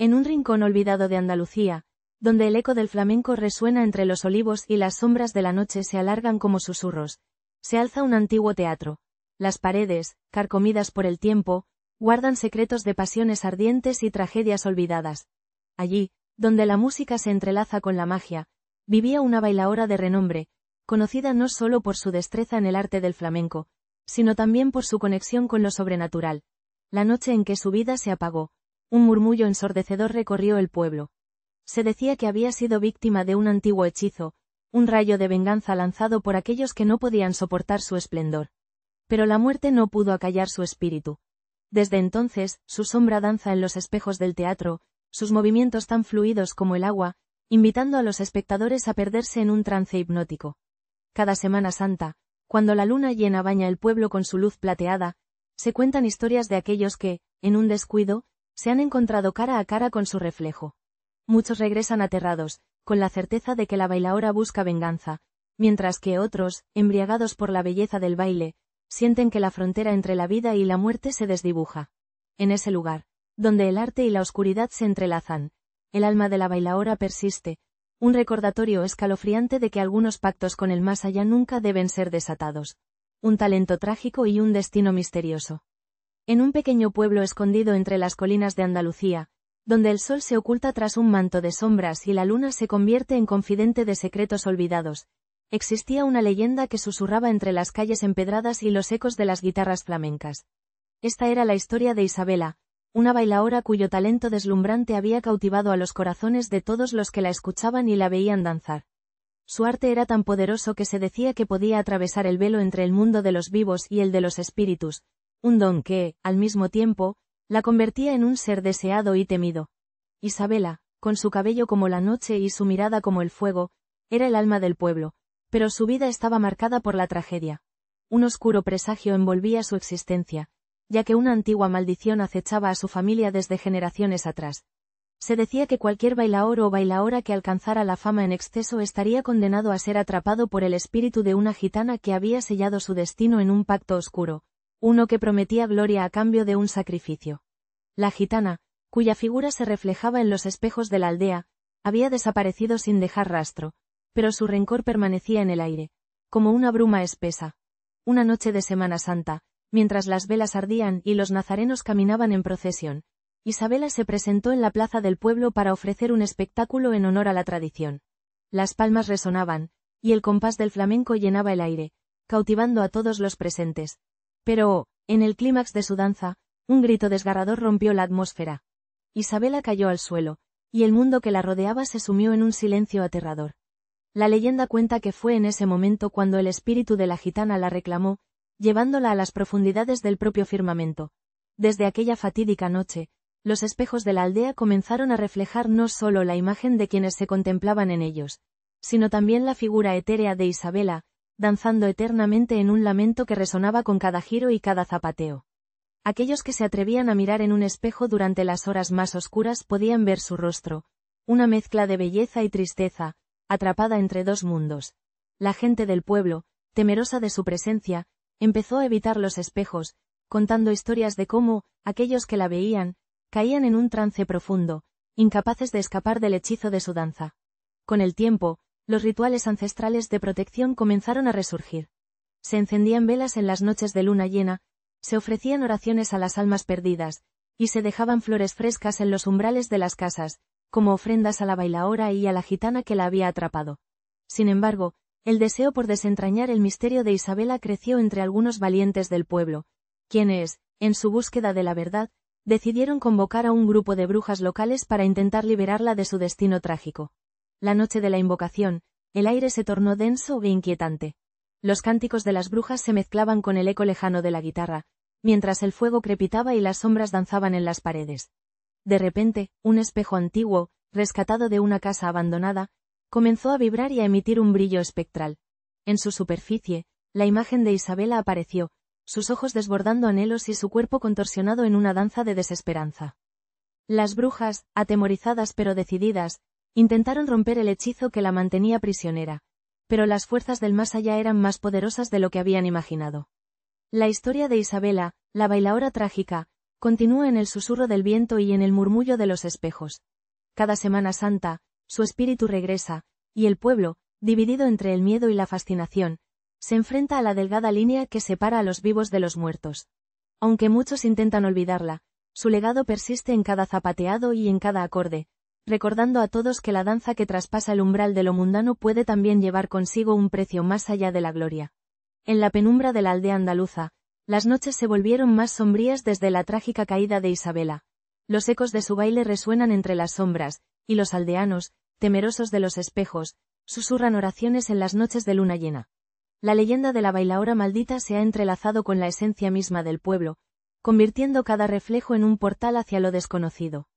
En un rincón olvidado de Andalucía, donde el eco del flamenco resuena entre los olivos y las sombras de la noche se alargan como susurros, se alza un antiguo teatro. Las paredes, carcomidas por el tiempo, guardan secretos de pasiones ardientes y tragedias olvidadas. Allí, donde la música se entrelaza con la magia, vivía una bailaora de renombre, conocida no solo por su destreza en el arte del flamenco, sino también por su conexión con lo sobrenatural. La noche en que su vida se apagó, un murmullo ensordecedor recorrió el pueblo. Se decía que había sido víctima de un antiguo hechizo, un rayo de venganza lanzado por aquellos que no podían soportar su esplendor. Pero la muerte no pudo acallar su espíritu. Desde entonces, su sombra danza en los espejos del teatro, sus movimientos tan fluidos como el agua, invitando a los espectadores a perderse en un trance hipnótico. Cada Semana Santa, cuando la luna llena baña el pueblo con su luz plateada, se cuentan historias de aquellos que, en un descuido, se han encontrado cara a cara con su reflejo. Muchos regresan aterrados, con la certeza de que la bailaora busca venganza, mientras que otros, embriagados por la belleza del baile, sienten que la frontera entre la vida y la muerte se desdibuja. En ese lugar, donde el arte y la oscuridad se entrelazan, el alma de la bailaora persiste, un recordatorio escalofriante de que algunos pactos con el más allá nunca deben ser desatados. Un talento trágico y un destino misterioso. En un pequeño pueblo escondido entre las colinas de Andalucía, donde el sol se oculta tras un manto de sombras y la luna se convierte en confidente de secretos olvidados, existía una leyenda que susurraba entre las calles empedradas y los ecos de las guitarras flamencas. Esta era la historia de Isabela, una bailaora cuyo talento deslumbrante había cautivado a los corazones de todos los que la escuchaban y la veían danzar. Su arte era tan poderoso que se decía que podía atravesar el velo entre el mundo de los vivos y el de los espíritus, un don que, al mismo tiempo, la convertía en un ser deseado y temido. Isabela, con su cabello como la noche y su mirada como el fuego, era el alma del pueblo, pero su vida estaba marcada por la tragedia. Un oscuro presagio envolvía su existencia, ya que una antigua maldición acechaba a su familia desde generaciones atrás. Se decía que cualquier bailaor o bailaora que alcanzara la fama en exceso estaría condenado a ser atrapado por el espíritu de una gitana que había sellado su destino en un pacto oscuro, uno que prometía gloria a cambio de un sacrificio. La gitana, cuya figura se reflejaba en los espejos de la aldea, había desaparecido sin dejar rastro, pero su rencor permanecía en el aire, como una bruma espesa. Una noche de Semana Santa, mientras las velas ardían y los nazarenos caminaban en procesión, Isabela se presentó en la plaza del pueblo para ofrecer un espectáculo en honor a la tradición. Las palmas resonaban, y el compás del flamenco llenaba el aire, cautivando a todos los presentes. Pero, en el clímax de su danza, un grito desgarrador rompió la atmósfera. Isabela cayó al suelo, y el mundo que la rodeaba se sumió en un silencio aterrador. La leyenda cuenta que fue en ese momento cuando el espíritu de la gitana la reclamó, llevándola a las profundidades del propio firmamento. Desde aquella fatídica noche, los espejos de la aldea comenzaron a reflejar no solo la imagen de quienes se contemplaban en ellos, sino también la figura etérea de Isabela, danzando eternamente en un lamento que resonaba con cada giro y cada zapateo. Aquellos que se atrevían a mirar en un espejo durante las horas más oscuras podían ver su rostro, una mezcla de belleza y tristeza, atrapada entre dos mundos. La gente del pueblo, temerosa de su presencia, empezó a evitar los espejos, contando historias de cómo, aquellos que la veían, caían en un trance profundo, incapaces de escapar del hechizo de su danza. Con el tiempo, los rituales ancestrales de protección comenzaron a resurgir. Se encendían velas en las noches de luna llena, se ofrecían oraciones a las almas perdidas, y se dejaban flores frescas en los umbrales de las casas, como ofrendas a la bailaora y a la gitana que la había atrapado. Sin embargo, el deseo por desentrañar el misterio de Isabela creció entre algunos valientes del pueblo, quienes, en su búsqueda de la verdad, decidieron convocar a un grupo de brujas locales para intentar liberarla de su destino trágico. La noche de la invocación, el aire se tornó denso e inquietante. Los cánticos de las brujas se mezclaban con el eco lejano de la guitarra, mientras el fuego crepitaba y las sombras danzaban en las paredes. De repente, un espejo antiguo, rescatado de una casa abandonada, comenzó a vibrar y a emitir un brillo espectral. En su superficie, la imagen de Isabela apareció, sus ojos desbordando anhelos y su cuerpo contorsionado en una danza de desesperanza. Las brujas, atemorizadas pero decididas, intentaron romper el hechizo que la mantenía prisionera, pero las fuerzas del más allá eran más poderosas de lo que habían imaginado. La historia de Isabela, la bailaora trágica, continúa en el susurro del viento y en el murmullo de los espejos. Cada Semana Santa, su espíritu regresa, y el pueblo, dividido entre el miedo y la fascinación, se enfrenta a la delgada línea que separa a los vivos de los muertos. Aunque muchos intentan olvidarla, su legado persiste en cada zapateado y en cada acorde, recordando a todos que la danza que traspasa el umbral de lo mundano puede también llevar consigo un precio más allá de la gloria. En la penumbra de la aldea andaluza, las noches se volvieron más sombrías desde la trágica caída de Isabela. Los ecos de su baile resuenan entre las sombras, y los aldeanos, temerosos de los espejos, susurran oraciones en las noches de luna llena. La leyenda de la bailaora maldita se ha entrelazado con la esencia misma del pueblo, convirtiendo cada reflejo en un portal hacia lo desconocido.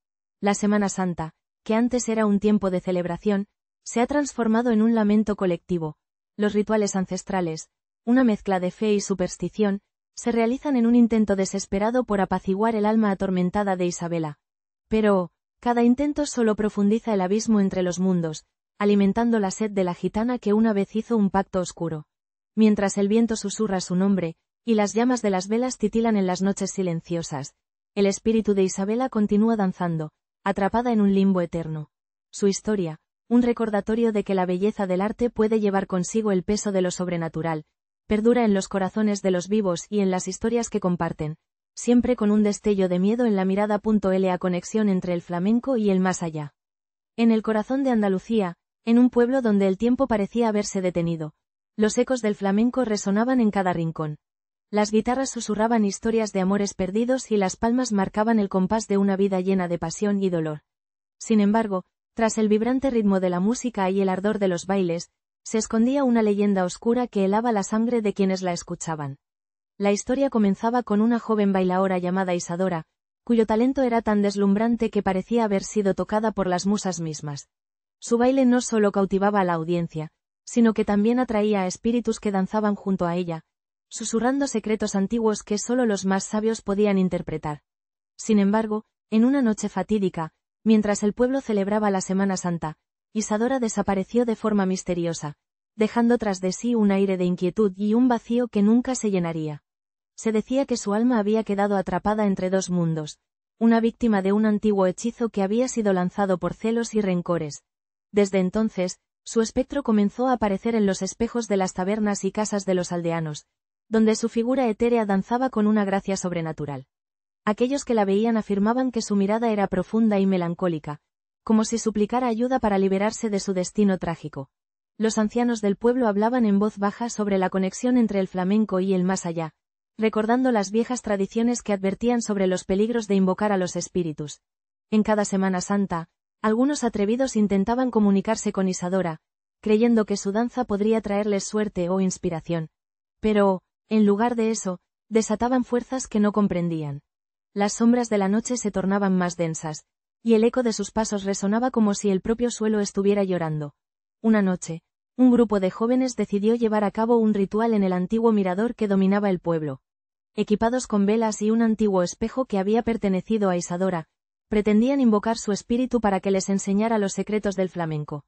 La Semana Santa, que antes era un tiempo de celebración, se ha transformado en un lamento colectivo. Los rituales ancestrales, una mezcla de fe y superstición, se realizan en un intento desesperado por apaciguar el alma atormentada de Isabela. Pero, cada intento solo profundiza el abismo entre los mundos, alimentando la sed de la gitana que una vez hizo un pacto oscuro. Mientras el viento susurra su nombre, y las llamas de las velas titilan en las noches silenciosas, el espíritu de Isabela continúa danzando, atrapada en un limbo eterno. Su historia, un recordatorio de que la belleza del arte puede llevar consigo el peso de lo sobrenatural, perdura en los corazones de los vivos y en las historias que comparten, siempre con un destello de miedo en la mirada. La conexión entre el flamenco y el más allá. En el corazón de Andalucía, en un pueblo donde el tiempo parecía haberse detenido, los ecos del flamenco resonaban en cada rincón. Las guitarras susurraban historias de amores perdidos y las palmas marcaban el compás de una vida llena de pasión y dolor. Sin embargo, tras el vibrante ritmo de la música y el ardor de los bailes, se escondía una leyenda oscura que helaba la sangre de quienes la escuchaban. La historia comenzaba con una joven bailaora llamada Isadora, cuyo talento era tan deslumbrante que parecía haber sido tocada por las musas mismas. Su baile no solo cautivaba a la audiencia, sino que también atraía a espíritus que danzaban junto a ella, susurrando secretos antiguos que solo los más sabios podían interpretar. Sin embargo, en una noche fatídica, mientras el pueblo celebraba la Semana Santa, Isadora desapareció de forma misteriosa, dejando tras de sí un aire de inquietud y un vacío que nunca se llenaría. Se decía que su alma había quedado atrapada entre dos mundos, una víctima de un antiguo hechizo que había sido lanzado por celos y rencores. Desde entonces, su espectro comenzó a aparecer en los espejos de las tabernas y casas de los aldeanos, donde su figura etérea danzaba con una gracia sobrenatural. Aquellos que la veían afirmaban que su mirada era profunda y melancólica, como si suplicara ayuda para liberarse de su destino trágico. Los ancianos del pueblo hablaban en voz baja sobre la conexión entre el flamenco y el más allá, recordando las viejas tradiciones que advertían sobre los peligros de invocar a los espíritus. En cada Semana Santa, algunos atrevidos intentaban comunicarse con Isadora, creyendo que su danza podría traerles suerte o inspiración. Pero, en lugar de eso, desataban fuerzas que no comprendían. Las sombras de la noche se tornaban más densas, y el eco de sus pasos resonaba como si el propio suelo estuviera llorando. Una noche, un grupo de jóvenes decidió llevar a cabo un ritual en el antiguo mirador que dominaba el pueblo. Equipados con velas y un antiguo espejo que había pertenecido a Isadora, pretendían invocar su espíritu para que les enseñara los secretos del flamenco.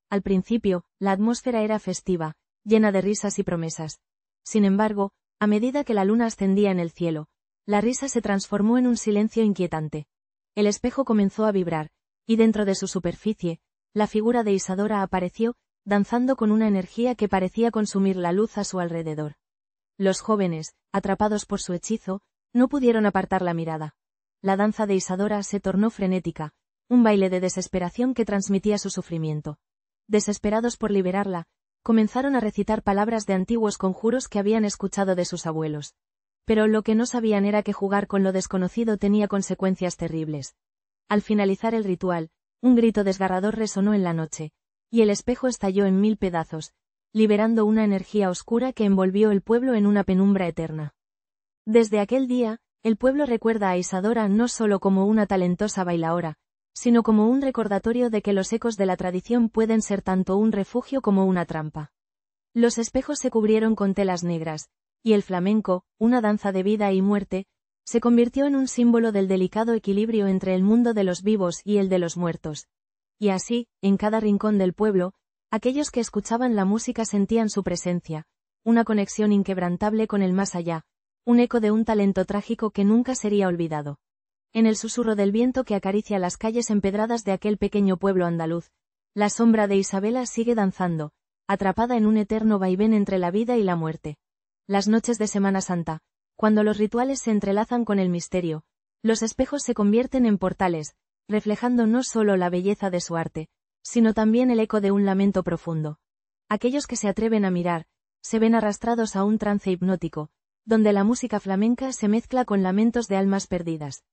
Al principio, la atmósfera era festiva, llena de risas y promesas. Sin embargo, a medida que la luna ascendía en el cielo, la risa se transformó en un silencio inquietante. El espejo comenzó a vibrar, y dentro de su superficie, la figura de Isadora apareció, danzando con una energía que parecía consumir la luz a su alrededor. Los jóvenes, atrapados por su hechizo, no pudieron apartar la mirada. La danza de Isadora se tornó frenética, un baile de desesperación que transmitía su sufrimiento. Desesperados por liberarla, comenzaron a recitar palabras de antiguos conjuros que habían escuchado de sus abuelos. Pero lo que no sabían era que jugar con lo desconocido tenía consecuencias terribles. Al finalizar el ritual, un grito desgarrador resonó en la noche, y el espejo estalló en 1000 pedazos, liberando una energía oscura que envolvió el pueblo en una penumbra eterna. Desde aquel día, el pueblo recuerda a Isadora no solo como una talentosa bailaora, sino como un recordatorio de que los ecos de la tradición pueden ser tanto un refugio como una trampa. Los espejos se cubrieron con telas negras, y el flamenco, una danza de vida y muerte, se convirtió en un símbolo del delicado equilibrio entre el mundo de los vivos y el de los muertos. Y así, en cada rincón del pueblo, aquellos que escuchaban la música sentían su presencia, una conexión inquebrantable con el más allá, un eco de un talento trágico que nunca sería olvidado. En el susurro del viento que acaricia las calles empedradas de aquel pequeño pueblo andaluz, la sombra de Isabela sigue danzando, atrapada en un eterno vaivén entre la vida y la muerte. Las noches de Semana Santa, cuando los rituales se entrelazan con el misterio, los espejos se convierten en portales, reflejando no solo la belleza de su arte, sino también el eco de un lamento profundo. Aquellos que se atreven a mirar, se ven arrastrados a un trance hipnótico, donde la música flamenca se mezcla con lamentos de almas perdidas.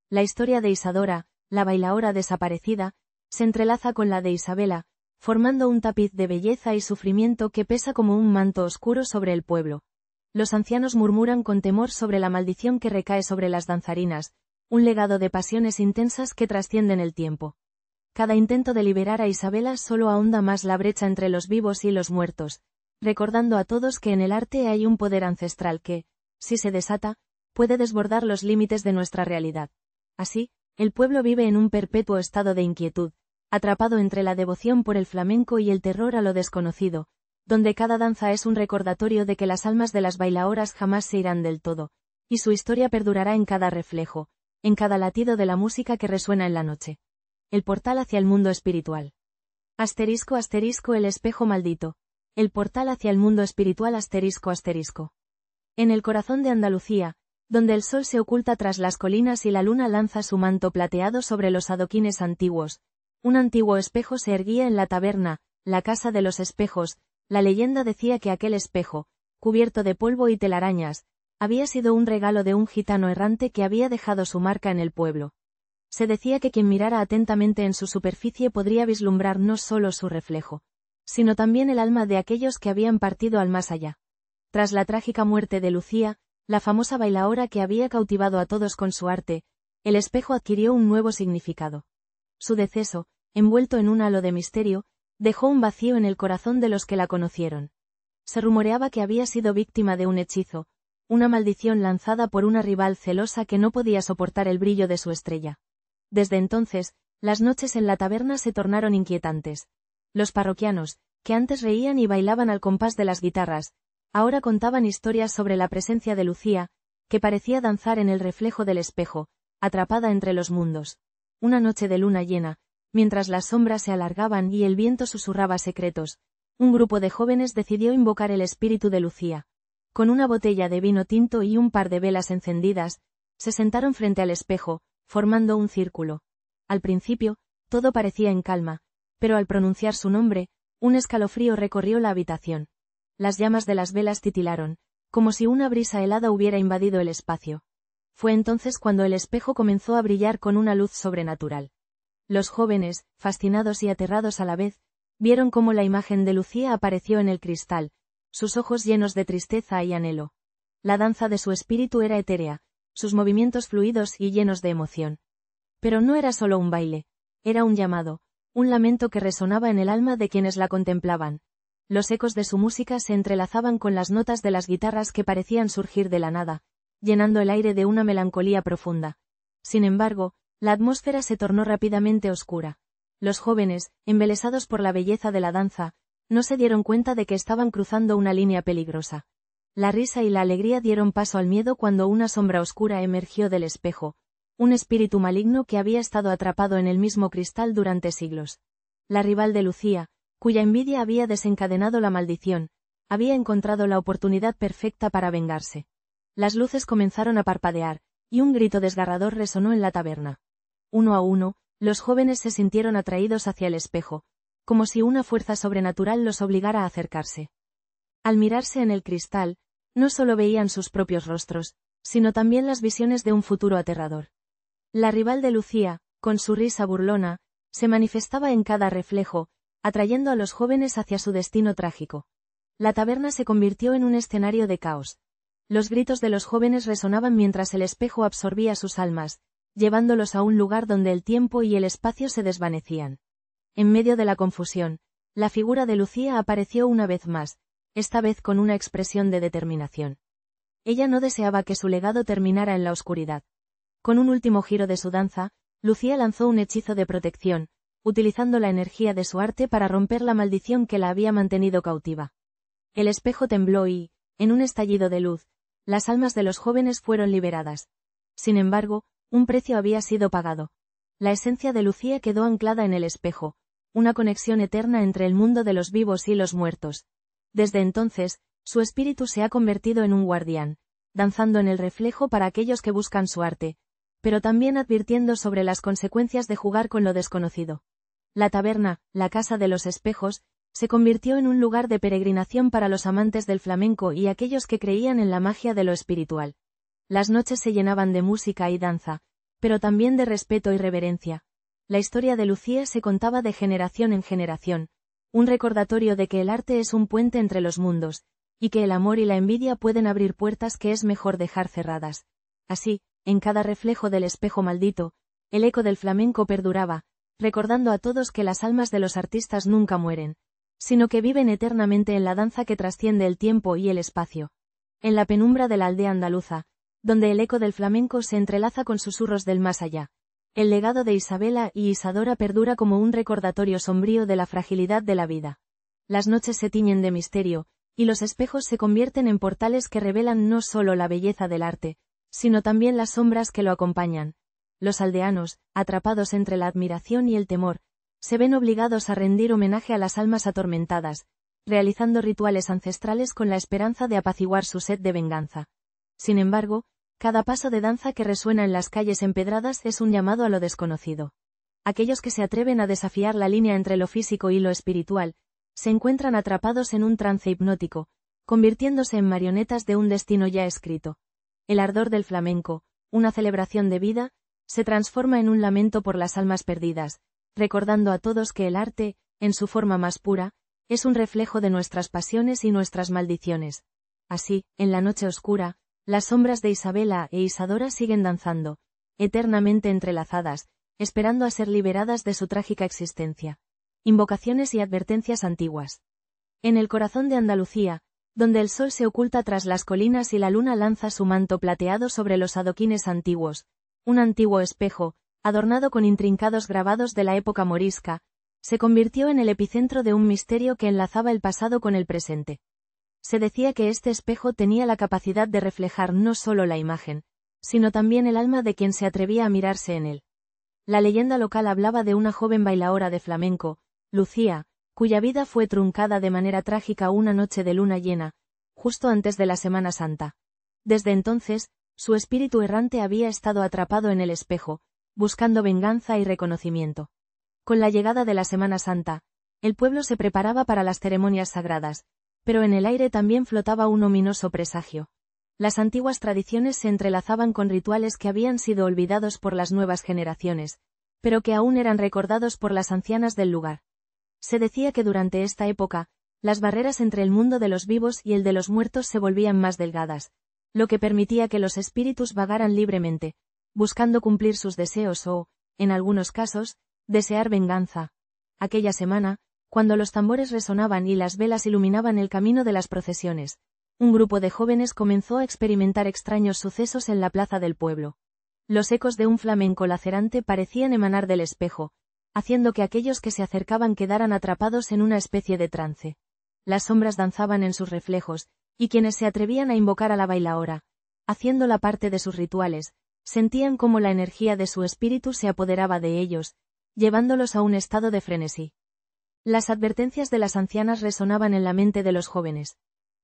La historia de Isadora, la bailaora desaparecida, se entrelaza con la de Isabela, formando un tapiz de belleza y sufrimiento que pesa como un manto oscuro sobre el pueblo. Los ancianos murmuran con temor sobre la maldición que recae sobre las danzarinas, un legado de pasiones intensas que trascienden el tiempo. Cada intento de liberar a Isabela solo ahonda más la brecha entre los vivos y los muertos, recordando a todos que en el arte hay un poder ancestral que, si se desata, puede desbordar los límites de nuestra realidad. Así, el pueblo vive en un perpetuo estado de inquietud, atrapado entre la devoción por el flamenco y el terror a lo desconocido, donde cada danza es un recordatorio de que las almas de las bailaoras jamás se irán del todo, y su historia perdurará en cada reflejo, en cada latido de la música que resuena en la noche. El portal hacia el mundo espiritual. Asterisco asterisco el espejo maldito. El portal hacia el mundo espiritual asterisco asterisco. En el corazón de Andalucía, donde el sol se oculta tras las colinas y la luna lanza su manto plateado sobre los adoquines antiguos, un antiguo espejo se erguía en la taberna, la casa de los espejos. La leyenda decía que aquel espejo, cubierto de polvo y telarañas, había sido un regalo de un gitano errante que había dejado su marca en el pueblo. Se decía que quien mirara atentamente en su superficie podría vislumbrar no solo su reflejo, sino también el alma de aquellos que habían partido al más allá. Tras la trágica muerte de Lucía, la famosa bailaora que había cautivado a todos con su arte, el espejo adquirió un nuevo significado. Su deceso, envuelto en un halo de misterio, dejó un vacío en el corazón de los que la conocieron. Se rumoreaba que había sido víctima de un hechizo, una maldición lanzada por una rival celosa que no podía soportar el brillo de su estrella. Desde entonces, las noches en la taberna se tornaron inquietantes. Los parroquianos, que antes reían y bailaban al compás de las guitarras, ahora contaban historias sobre la presencia de Lucía, que parecía danzar en el reflejo del espejo, atrapada entre los mundos. Una noche de luna llena, mientras las sombras se alargaban y el viento susurraba secretos, un grupo de jóvenes decidió invocar el espíritu de Lucía. Con una botella de vino tinto y un par de velas encendidas, se sentaron frente al espejo, formando un círculo. Al principio, todo parecía en calma, pero al pronunciar su nombre, un escalofrío recorrió la habitación. Las llamas de las velas titilaron, como si una brisa helada hubiera invadido el espacio. Fue entonces cuando el espejo comenzó a brillar con una luz sobrenatural. Los jóvenes, fascinados y aterrados a la vez, vieron cómo la imagen de Lucía apareció en el cristal, sus ojos llenos de tristeza y anhelo. La danza de su espíritu era etérea, sus movimientos fluidos y llenos de emoción. Pero no era solo un baile, era un llamado, un lamento que resonaba en el alma de quienes la contemplaban. Los ecos de su música se entrelazaban con las notas de las guitarras que parecían surgir de la nada, llenando el aire de una melancolía profunda. Sin embargo, la atmósfera se tornó rápidamente oscura. Los jóvenes, embelesados por la belleza de la danza, no se dieron cuenta de que estaban cruzando una línea peligrosa. La risa y la alegría dieron paso al miedo cuando una sombra oscura emergió del espejo, un espíritu maligno que había estado atrapado en el mismo cristal durante siglos. La rival de Lucía, cuya envidia había desencadenado la maldición, había encontrado la oportunidad perfecta para vengarse. Las luces comenzaron a parpadear, y un grito desgarrador resonó en la taberna. Uno a uno, los jóvenes se sintieron atraídos hacia el espejo, como si una fuerza sobrenatural los obligara a acercarse. Al mirarse en el cristal, no solo veían sus propios rostros, sino también las visiones de un futuro aterrador. La rival de Lucía, con su risa burlona, se manifestaba en cada reflejo, atrayendo a los jóvenes hacia su destino trágico. La taberna se convirtió en un escenario de caos. Los gritos de los jóvenes resonaban mientras el espejo absorbía sus almas, llevándolos a un lugar donde el tiempo y el espacio se desvanecían. En medio de la confusión, la figura de Lucía apareció una vez más, esta vez con una expresión de determinación. Ella no deseaba que su legado terminara en la oscuridad. Con un último giro de su danza, Lucía lanzó un hechizo de protección, utilizando la energía de su arte para romper la maldición que la había mantenido cautiva. El espejo tembló y, en un estallido de luz, las almas de los jóvenes fueron liberadas. Sin embargo, Un precio había sido pagado. La esencia de Lucía quedó anclada en el espejo, una conexión eterna entre el mundo de los vivos y los muertos. Desde entonces, su espíritu se ha convertido en un guardián, danzando en el reflejo para aquellos que buscan su arte, pero también advirtiendo sobre las consecuencias de jugar con lo desconocido. La taberna, la casa de los espejos, se convirtió en un lugar de peregrinación para los amantes del flamenco y aquellos que creían en la magia de lo espiritual. Las noches se llenaban de música y danza, pero también de respeto y reverencia. La historia de Lucía se contaba de generación en generación, un recordatorio de que el arte es un puente entre los mundos, y que el amor y la envidia pueden abrir puertas que es mejor dejar cerradas. Así, en cada reflejo del espejo maldito, el eco del flamenco perduraba, recordando a todos que las almas de los artistas nunca mueren, sino que viven eternamente en la danza que trasciende el tiempo y el espacio. En la penumbra de la aldea andaluza, donde el eco del flamenco se entrelaza con susurros del más allá, el legado de Isabela y Isadora perdura como un recordatorio sombrío de la fragilidad de la vida. Las noches se tiñen de misterio, y los espejos se convierten en portales que revelan no solo la belleza del arte, sino también las sombras que lo acompañan. Los aldeanos, atrapados entre la admiración y el temor, se ven obligados a rendir homenaje a las almas atormentadas, realizando rituales ancestrales con la esperanza de apaciguar su sed de venganza. Sin embargo, cada paso de danza que resuena en las calles empedradas es un llamado a lo desconocido. Aquellos que se atreven a desafiar la línea entre lo físico y lo espiritual, se encuentran atrapados en un trance hipnótico, convirtiéndose en marionetas de un destino ya escrito. El ardor del flamenco, una celebración de vida, se transforma en un lamento por las almas perdidas, recordando a todos que el arte, en su forma más pura, es un reflejo de nuestras pasiones y nuestras maldiciones. Así, en la noche oscura, las sombras de Isabela e Isadora siguen danzando, eternamente entrelazadas, esperando a ser liberadas de su trágica existencia. Invocaciones y advertencias antiguas. En el corazón de Andalucía, donde el sol se oculta tras las colinas y la luna lanza su manto plateado sobre los adoquines antiguos, un antiguo espejo, adornado con intrincados grabados de la época morisca, se convirtió en el epicentro de un misterio que enlazaba el pasado con el presente. Se decía que este espejo tenía la capacidad de reflejar no solo la imagen, sino también el alma de quien se atrevía a mirarse en él. La leyenda local hablaba de una joven bailaora de flamenco, Lucía, cuya vida fue truncada de manera trágica una noche de luna llena, justo antes de la Semana Santa. Desde entonces, su espíritu errante había estado atrapado en el espejo, buscando venganza y reconocimiento. Con la llegada de la Semana Santa, el pueblo se preparaba para las ceremonias sagradas, pero en el aire también flotaba un ominoso presagio. Las antiguas tradiciones se entrelazaban con rituales que habían sido olvidados por las nuevas generaciones, pero que aún eran recordados por las ancianas del lugar. Se decía que durante esta época, las barreras entre el mundo de los vivos y el de los muertos se volvían más delgadas, lo que permitía que los espíritus vagaran libremente, buscando cumplir sus deseos o, en algunos casos, desear venganza. Aquella semana, cuando los tambores resonaban y las velas iluminaban el camino de las procesiones, un grupo de jóvenes comenzó a experimentar extraños sucesos en la plaza del pueblo. Los ecos de un flamenco lacerante parecían emanar del espejo, haciendo que aquellos que se acercaban quedaran atrapados en una especie de trance. Las sombras danzaban en sus reflejos, y quienes se atrevían a invocar a la bailaora, haciéndola parte de sus rituales, sentían cómo la energía de su espíritu se apoderaba de ellos, llevándolos a un estado de frenesí. Las advertencias de las ancianas resonaban en la mente de los jóvenes.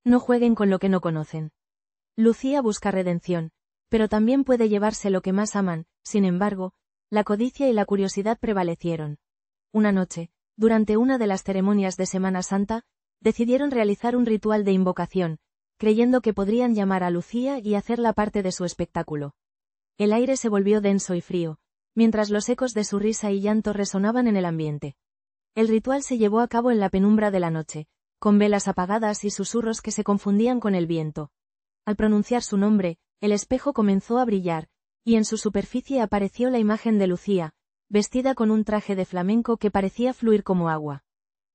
No jueguen con lo que no conocen. Lucía busca redención, pero también puede llevarse lo que más aman. Sin embargo, la codicia y la curiosidad prevalecieron. Una noche, durante una de las ceremonias de Semana Santa, decidieron realizar un ritual de invocación, creyendo que podrían llamar a Lucía y hacerla parte de su espectáculo. El aire se volvió denso y frío, mientras los ecos de su risa y llanto resonaban en el ambiente. El ritual se llevó a cabo en la penumbra de la noche, con velas apagadas y susurros que se confundían con el viento. Al pronunciar su nombre, el espejo comenzó a brillar, y en su superficie apareció la imagen de Lucía, vestida con un traje de flamenco que parecía fluir como agua.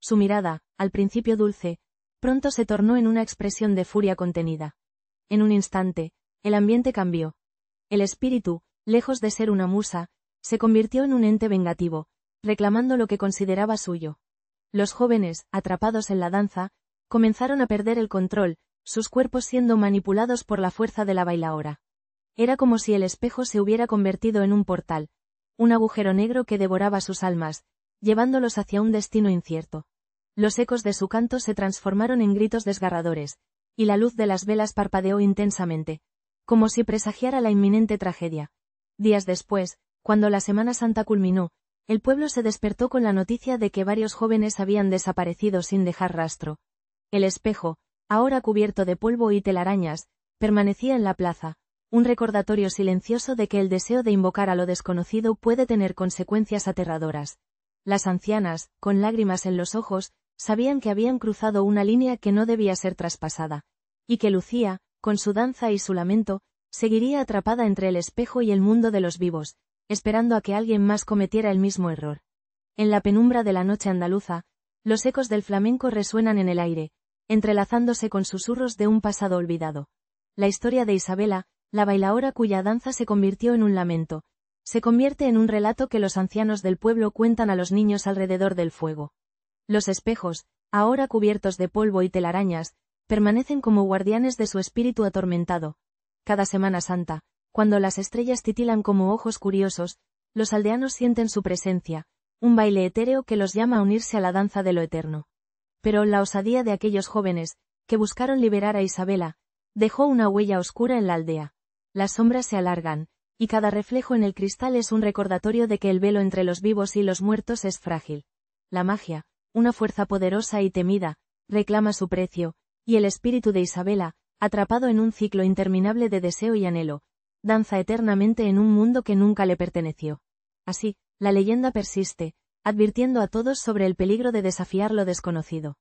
Su mirada, al principio dulce, pronto se tornó en una expresión de furia contenida. En un instante, el ambiente cambió. El espíritu, lejos de ser una musa, se convirtió en un ente vengativo, reclamando lo que consideraba suyo. Los jóvenes, atrapados en la danza, comenzaron a perder el control, sus cuerpos siendo manipulados por la fuerza de la bailaora. Era como si el espejo se hubiera convertido en un portal, un agujero negro que devoraba sus almas, llevándolos hacia un destino incierto. Los ecos de su canto se transformaron en gritos desgarradores, y la luz de las velas parpadeó intensamente, como si presagiara la inminente tragedia. Días después, cuando la Semana Santa culminó, el pueblo se despertó con la noticia de que varios jóvenes habían desaparecido sin dejar rastro. El espejo, ahora cubierto de polvo y telarañas, permanecía en la plaza, un recordatorio silencioso de que el deseo de invocar a lo desconocido puede tener consecuencias aterradoras. Las ancianas, con lágrimas en los ojos, sabían que habían cruzado una línea que no debía ser traspasada, y que Lucía, con su danza y su lamento, seguiría atrapada entre el espejo y el mundo de los vivos, esperando a que alguien más cometiera el mismo error. En la penumbra de la noche andaluza, los ecos del flamenco resuenan en el aire, entrelazándose con susurros de un pasado olvidado. La historia de Isabela, la bailaora cuya danza se convirtió en un lamento, se convierte en un relato que los ancianos del pueblo cuentan a los niños alrededor del fuego. Los espejos, ahora cubiertos de polvo y telarañas, permanecen como guardianes de su espíritu atormentado. Cada Semana Santa, cuando las estrellas titilan como ojos curiosos, los aldeanos sienten su presencia, un baile etéreo que los llama a unirse a la danza de lo eterno. Pero la osadía de aquellos jóvenes, que buscaron liberar a Isabela, dejó una huella oscura en la aldea. Las sombras se alargan, y cada reflejo en el cristal es un recordatorio de que el velo entre los vivos y los muertos es frágil. La magia, una fuerza poderosa y temida, reclama su precio, y el espíritu de Isabela, atrapado en un ciclo interminable de deseo y anhelo, danza eternamente en un mundo que nunca le perteneció. Así, la leyenda persiste, advirtiendo a todos sobre el peligro de desafiar lo desconocido.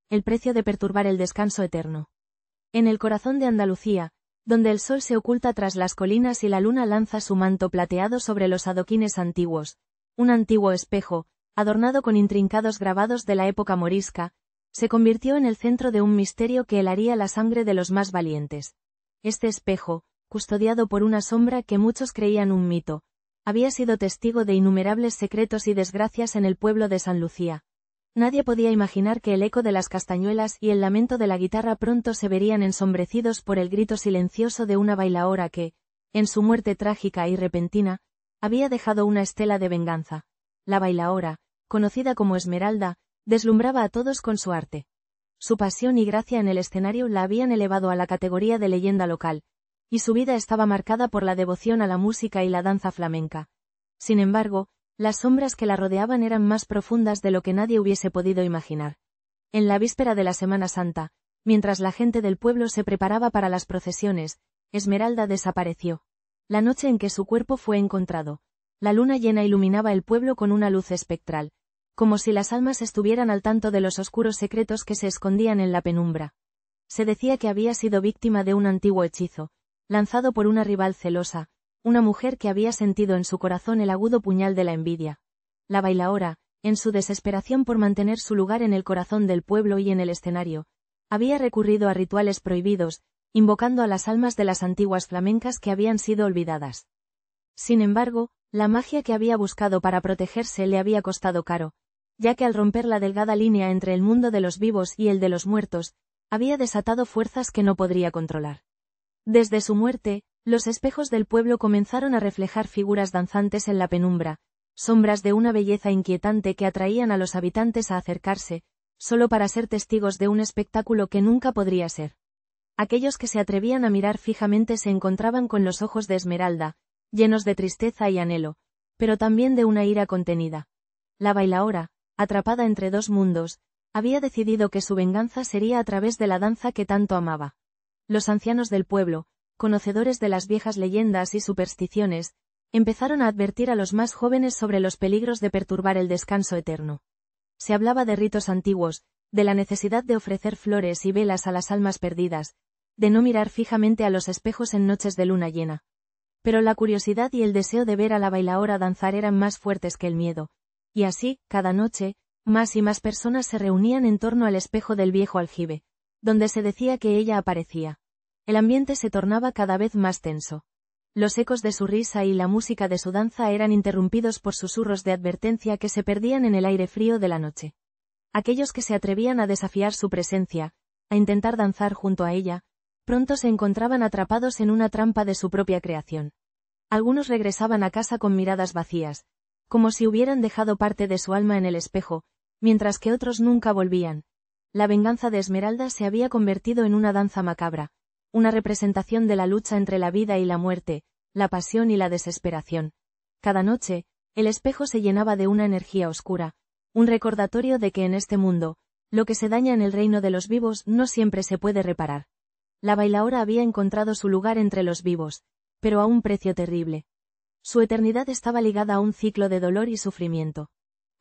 El precio de perturbar el descanso eterno. En el corazón de Andalucía, donde el sol se oculta tras las colinas y la luna lanza su manto plateado sobre los adoquines antiguos, un antiguo espejo, adornado con intrincados grabados de la época morisca, se convirtió en el centro de un misterio que helaría la sangre de los más valientes. Este espejo, custodiado por una sombra que muchos creían un mito, había sido testigo de innumerables secretos y desgracias en el pueblo de San Lucía. Nadie podía imaginar que el eco de las castañuelas y el lamento de la guitarra pronto se verían ensombrecidos por el grito silencioso de una bailaora que, en su muerte trágica y repentina, había dejado una estela de venganza. La bailaora, conocida como Esmeralda, deslumbraba a todos con su arte. Su pasión y gracia en el escenario la habían elevado a la categoría de leyenda local, y su vida estaba marcada por la devoción a la música y la danza flamenca. Sin embargo, las sombras que la rodeaban eran más profundas de lo que nadie hubiese podido imaginar. En la víspera de la Semana Santa, mientras la gente del pueblo se preparaba para las procesiones, Esmeralda desapareció. La noche en que su cuerpo fue encontrado, la luna llena iluminaba el pueblo con una luz espectral, como si las almas estuvieran al tanto de los oscuros secretos que se escondían en la penumbra. Se decía que había sido víctima de un antiguo hechizo, lanzado por una rival celosa, una mujer que había sentido en su corazón el agudo puñal de la envidia. La bailaora, en su desesperación por mantener su lugar en el corazón del pueblo y en el escenario, había recurrido a rituales prohibidos, invocando a las almas de las antiguas flamencas que habían sido olvidadas. Sin embargo, la magia que había buscado para protegerse le había costado caro, ya que al romper la delgada línea entre el mundo de los vivos y el de los muertos, había desatado fuerzas que no podría controlar. Desde su muerte, los espejos del pueblo comenzaron a reflejar figuras danzantes en la penumbra, sombras de una belleza inquietante que atraían a los habitantes a acercarse, solo para ser testigos de un espectáculo que nunca podría ser. Aquellos que se atrevían a mirar fijamente se encontraban con los ojos de Esmeralda, llenos de tristeza y anhelo, pero también de una ira contenida. La bailaora, atrapada entre dos mundos, había decidido que su venganza sería a través de la danza que tanto amaba. Los ancianos del pueblo, conocedores de las viejas leyendas y supersticiones, empezaron a advertir a los más jóvenes sobre los peligros de perturbar el descanso eterno. Se hablaba de ritos antiguos, de la necesidad de ofrecer flores y velas a las almas perdidas, de no mirar fijamente a los espejos en noches de luna llena. Pero la curiosidad y el deseo de ver a la bailaora danzar eran más fuertes que el miedo, y así, cada noche, más y más personas se reunían en torno al espejo del viejo aljibe, donde se decía que ella aparecía. El ambiente se tornaba cada vez más tenso. Los ecos de su risa y la música de su danza eran interrumpidos por susurros de advertencia que se perdían en el aire frío de la noche. Aquellos que se atrevían a desafiar su presencia, a intentar danzar junto a ella, pronto se encontraban atrapados en una trampa de su propia creación. Algunos regresaban a casa con miradas vacías, como si hubieran dejado parte de su alma en el espejo, mientras que otros nunca volvían. La venganza de Esmeralda se había convertido en una danza macabra, una representación de la lucha entre la vida y la muerte, la pasión y la desesperación. Cada noche, el espejo se llenaba de una energía oscura, un recordatorio de que en este mundo, lo que se daña en el reino de los vivos no siempre se puede reparar. La bailaora había encontrado su lugar entre los vivos, pero a un precio terrible. Su eternidad estaba ligada a un ciclo de dolor y sufrimiento.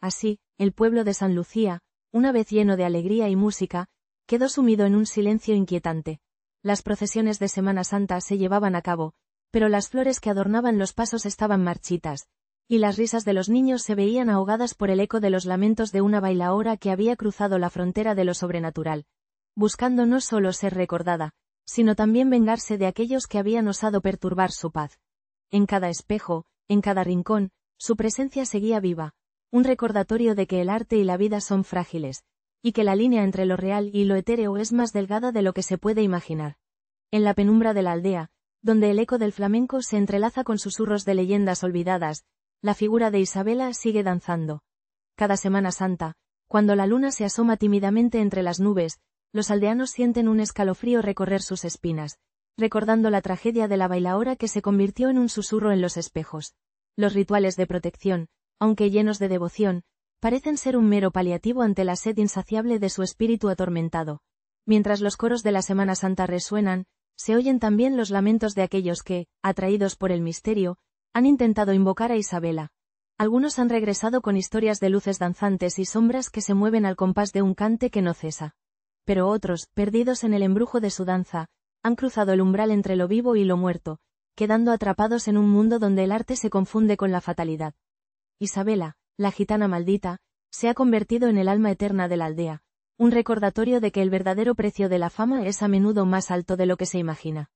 Así, el pueblo de San Lucía, una vez lleno de alegría y música, quedó sumido en un silencio inquietante. Las procesiones de Semana Santa se llevaban a cabo, pero las flores que adornaban los pasos estaban marchitas, y las risas de los niños se veían ahogadas por el eco de los lamentos de una bailaora que había cruzado la frontera de lo sobrenatural, buscando no solo ser recordada, sino también vengarse de aquellos que habían osado perturbar su paz. En cada espejo, en cada rincón, su presencia seguía viva, un recordatorio de que el arte y la vida son frágiles, y que la línea entre lo real y lo etéreo es más delgada de lo que se puede imaginar. En la penumbra de la aldea, donde el eco del flamenco se entrelaza con susurros de leyendas olvidadas, la figura de Isabela sigue danzando. Cada Semana Santa, cuando la luna se asoma tímidamente entre las nubes, los aldeanos sienten un escalofrío recorrer sus espinas, recordando la tragedia de la bailaora que se convirtió en un susurro en los espejos. Los rituales de protección, aunque llenos de devoción, parecen ser un mero paliativo ante la sed insaciable de su espíritu atormentado. Mientras los coros de la Semana Santa resuenan, se oyen también los lamentos de aquellos que, atraídos por el misterio, han intentado invocar a Isabela. Algunos han regresado con historias de luces danzantes y sombras que se mueven al compás de un cante que no cesa. Pero otros, perdidos en el embrujo de su danza, han cruzado el umbral entre lo vivo y lo muerto, quedando atrapados en un mundo donde el arte se confunde con la fatalidad. Isabela, la gitana maldita, se ha convertido en el alma eterna de la aldea, un recordatorio de que el verdadero precio de la fama es a menudo más alto de lo que se imagina.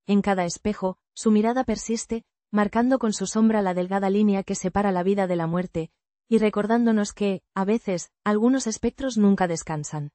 En cada espejo, su mirada persiste, marcando con su sombra la delgada línea que separa la vida de la muerte, y recordándonos que, a veces, algunos espectros nunca descansan.